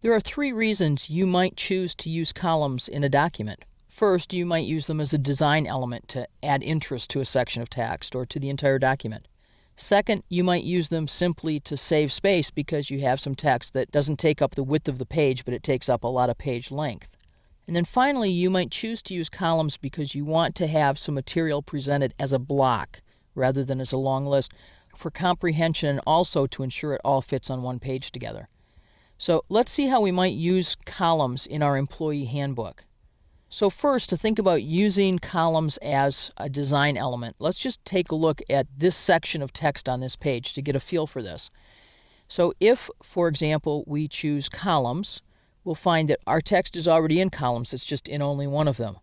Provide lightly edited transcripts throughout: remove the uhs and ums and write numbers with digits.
There are three reasons you might choose to use columns in a document. First, you might use them as a design element to add interest to a section of text or to the entire document. Second, you might use them simply to save space because you have some text that doesn't take up the width of the page, but it takes up a lot of page length. And then finally, you might choose to use columns because you want to have some material presented as a block rather than as a long list for comprehension and also to ensure it all fits on one page together. So let's see how we might use columns in our employee handbook. So first, to think about using columns as a design element, let's just take a look at this section of text on this page to get a feel for this. So if, for example, we choose columns, we'll find that our text is already in columns, it's just in only one of them.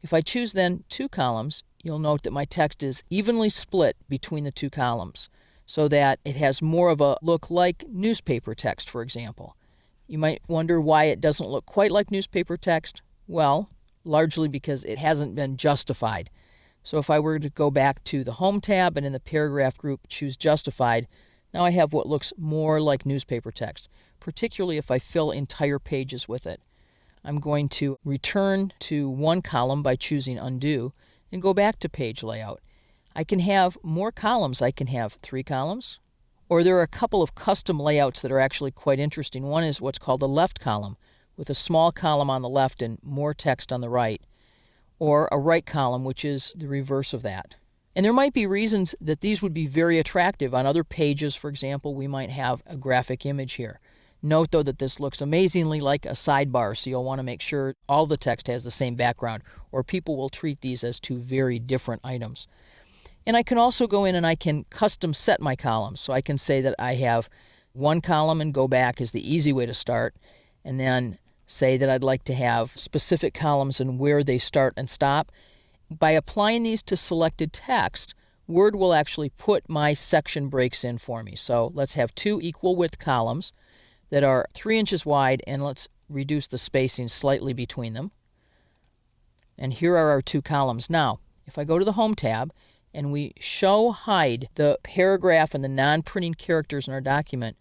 If I choose then two columns, you'll note that my text is evenly split between the two columns so that it has more of a look like newspaper text, for example. You might wonder why it doesn't look quite like newspaper text. Well, largely because it hasn't been justified. So if I were to go back to the Home tab and in the paragraph group choose Justified, now I have what looks more like newspaper text, particularly if I fill entire pages with it. I'm going to return to one column by choosing Undo and go back to page layout. I can have more columns. I can have 3 columns, or there are a couple of custom layouts that are actually quite interesting. One is what's called a left column, with a small column on the left and more text on the right, or a right column, which is the reverse of that. And there might be reasons that these would be very attractive. On other pages, for example, we might have a graphic image here. Note, though, that this looks amazingly like a sidebar, so you'll want to make sure all the text has the same background, or people will treat these as two very different items. And I can also go in and I can custom set my columns. So I can say that I have one column and go back is the easy way to start, and then say that I'd like to have specific columns and where they start and stop. By applying these to selected text, Word will actually put my section breaks in for me. So let's have 2 equal width columns that are 3 inches wide, and let's reduce the spacing slightly between them. And here are our 2 columns. Now, if I go to the Home tab and we hide the paragraph and the non-printing characters in our document,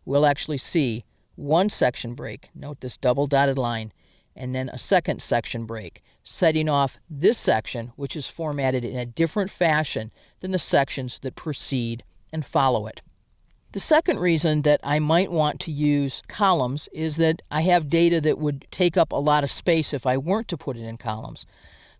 we'll actually see one section break, note this double dotted line, and then a second section break, setting off this section, which is formatted in a different fashion than the sections that precede and follow it. The second reason that I might want to use columns is that I have data that would take up a lot of space if I weren't to put it in columns.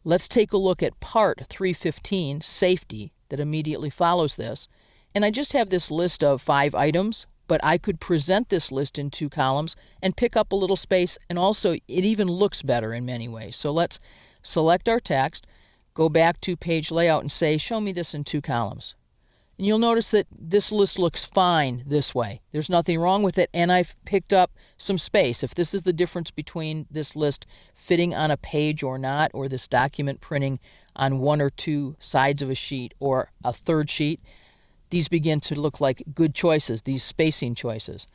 Let's take a look at Part 315, Safety, that immediately follows this. And I just have this list of 5 items, but I could present this list in 2 columns and pick up a little space, and also it even looks better in many ways. So let's select our text, go back to page layout and say, show me this in 2 columns. And you'll notice that this list looks fine this way. There's nothing wrong with it, and I've picked up some space. If this is the difference between this list fitting on a page or not, or this document printing on 1 or 2 sides of a sheet or a third sheet, these begin to look like good choices, these spacing choices.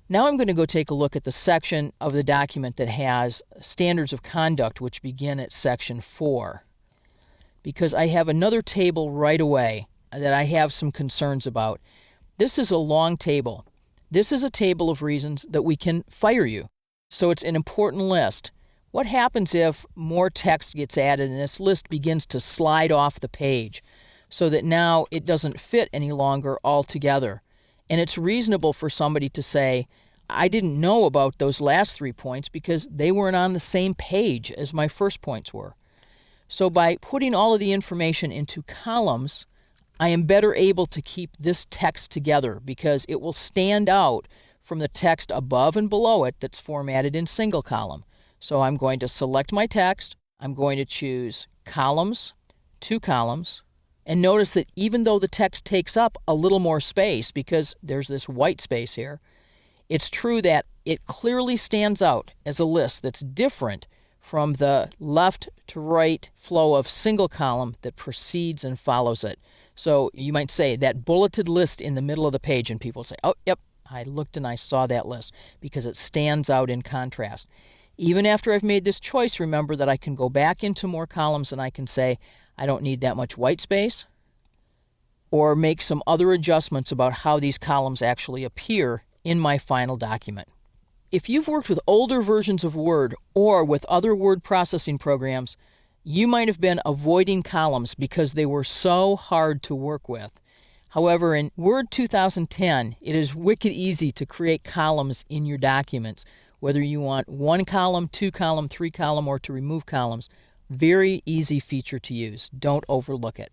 Now I'm going to go take a look at the section of the document that has standards of conduct, which begin at section 4, because I have another table right away that I have some concerns about. This is a long table. This is a table of reasons that we can fire you. So it's an important list. What happens if more text gets added and this list begins to slide off the page so that now it doesn't fit any longer altogether? And it's reasonable for somebody to say, I didn't know about those last 3 points because they weren't on the same page as my first points were. So by putting all of the information into columns, I am better able to keep this text together because it will stand out from the text above and below it that's formatted in single column. So I'm going to select my text. I'm going to choose columns, 2 columns. And notice that even though the text takes up a little more space because there's this white space here, it's true that it clearly stands out as a list that's different from the left to right flow of single column that precedes and follows it. So you might say that bulleted list in the middle of the page, and people say, oh, yep, I looked and I saw that list because it stands out in contrast. Even after I've made this choice, remember that I can go back into more columns and I can say, I don't need that much white space, or make some other adjustments about how these columns actually appear in my final document. If you've worked with older versions of Word or with other word processing programs, you might have been avoiding columns because they were so hard to work with. However, in Word 2010, it is wicked easy to create columns in your documents, whether you want 1 column, 2 column, 3 column, or to remove columns. Very easy feature to use. Don't overlook it.